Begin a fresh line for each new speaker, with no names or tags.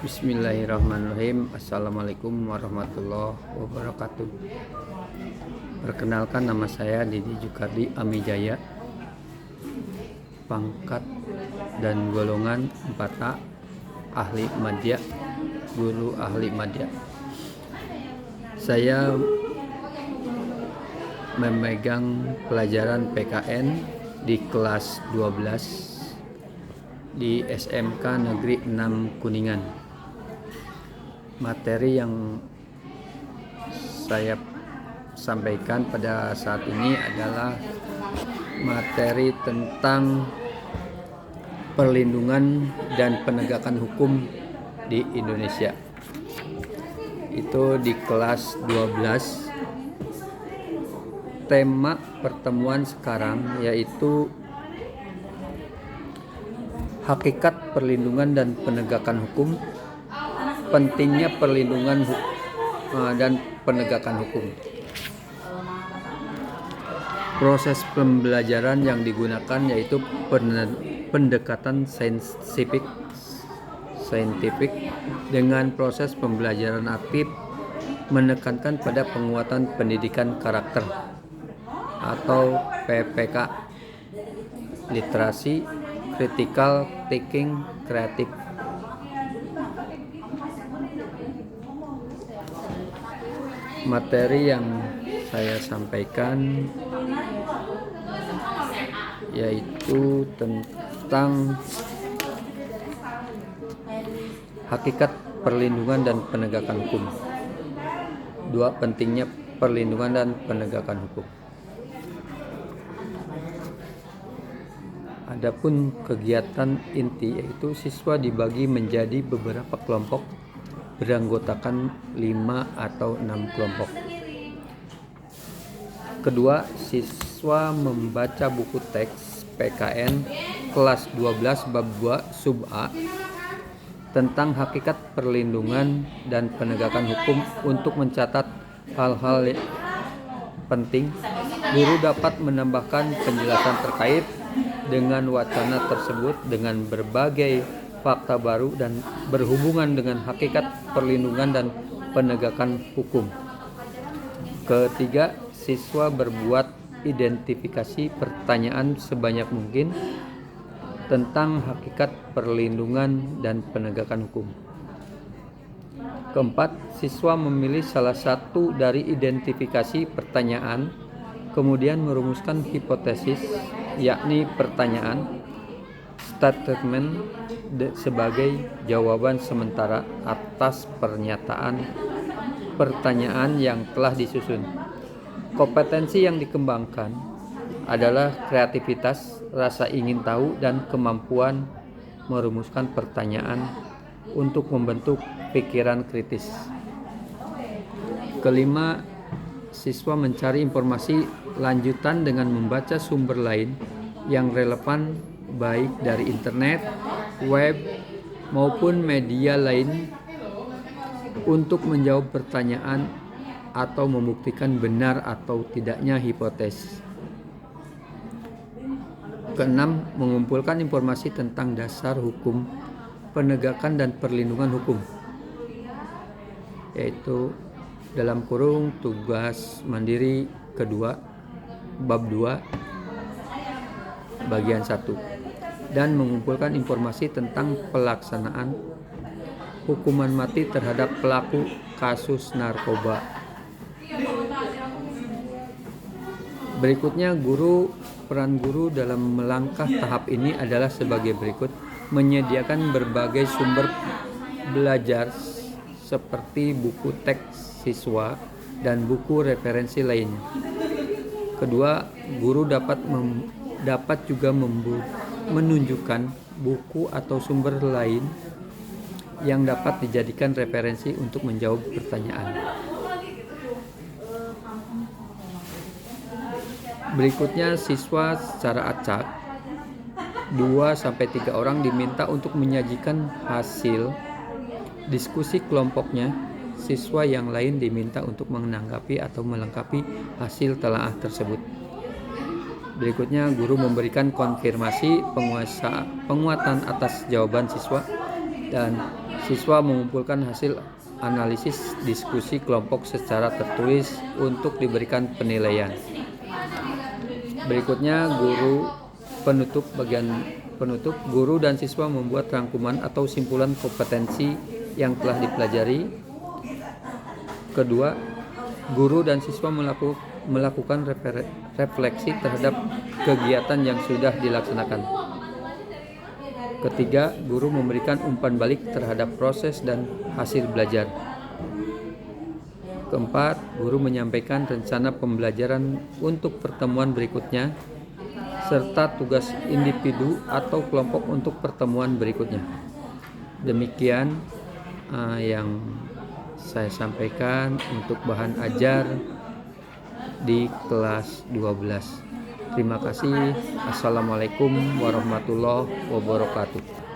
Bismillahirrahmanirrahim. Assalamualaikum warahmatullahi wabarakatuh. Perkenalkan, nama saya Didi Jukardi Amijaya, pangkat dan golongan 4A, ahli madya, guru ahli madya. Saya memegang pelajaran PKN di kelas 12 di SMK Negeri 6 Kuningan. Materi yang saya sampaikan pada saat ini adalah materi tentang perlindungan dan penegakan hukum di Indonesia. Itu di kelas 12. Tema pertemuan sekarang yaitu hakikat perlindungan dan penegakan hukum, pentingnya perlindungan dan penegakan hukum. Proses pembelajaran yang digunakan yaitu pendekatan saintifik dengan proses pembelajaran aktif menekankan pada penguatan pendidikan karakter atau PPK, literasi, critical thinking, kreatif. Materi yang saya sampaikan yaitu tentang hakikat perlindungan dan penegakan hukum. 2. Pentingnya perlindungan dan penegakan hukum. Adapun kegiatan inti yaitu siswa dibagi menjadi beberapa kelompok beranggotakan 5 atau 6 kelompok. Kedua, siswa membaca buku teks PKN kelas 12 bab 2 sub A tentang hakikat perlindungan dan penegakan hukum. Untuk mencatat hal-hal penting, guru dapat menambahkan penjelasan terkait dengan wacana tersebut dengan berbagai fakta baru dan berhubungan dengan hakikat perlindungan dan penegakan hukum. Ketiga, siswa berbuat identifikasi pertanyaan sebanyak mungkin tentang hakikat perlindungan dan penegakan hukum. Keempat, siswa memilih salah satu dari identifikasi pertanyaan, kemudian merumuskan hipotesis, yakni pertanyaan, statement sebagai jawaban sementara atas pernyataan pertanyaan yang telah disusun. Kompetensi yang dikembangkan adalah kreativitas, rasa ingin tahu, dan kemampuan merumuskan pertanyaan untuk membentuk pikiran kritis. Kelima, siswa mencari informasi lanjutan dengan membaca sumber lain yang relevan baik dari internet, web, maupun media lain untuk menjawab pertanyaan atau membuktikan benar atau tidaknya hipotesis. Keenam, mengumpulkan informasi tentang dasar hukum, penegakan dan perlindungan hukum, yaitu dalam kurung tugas mandiri kedua bab 2 bagian 1, dan mengumpulkan informasi tentang pelaksanaan hukuman mati terhadap pelaku kasus narkoba. Berikutnya, peran guru dalam melangkah tahap ini adalah sebagai berikut: menyediakan berbagai sumber belajar seperti buku teks siswa dan buku referensi lainnya. Kedua, guru dapat juga menunjukkan buku atau sumber lain yang dapat dijadikan referensi untuk menjawab pertanyaan. Berikutnya, siswa secara acak 2-3 orang diminta untuk menyajikan hasil diskusi kelompoknya. Siswa yang lain diminta untuk menanggapi atau melengkapi hasil telaah tersebut. Berikutnya, guru memberikan konfirmasi penguatan atas jawaban siswa, dan Siswa mengumpulkan hasil analisis diskusi kelompok secara tertulis untuk diberikan penilaian. Berikutnya bagian penutup, guru dan siswa membuat rangkuman atau simpulan kompetensi yang telah dipelajari. Kedua, guru dan siswa melakukan refleksi terhadap kegiatan yang sudah dilaksanakan. Ketiga, guru memberikan umpan balik terhadap proses dan hasil belajar. Keempat, guru menyampaikan rencana pembelajaran untuk pertemuan berikutnya, serta tugas individu atau kelompok untuk pertemuan berikutnya. Demikian yang saya sampaikan untuk bahan ajar di kelas 12. Terima kasih. Assalamualaikum warahmatullahi wabarakatuh.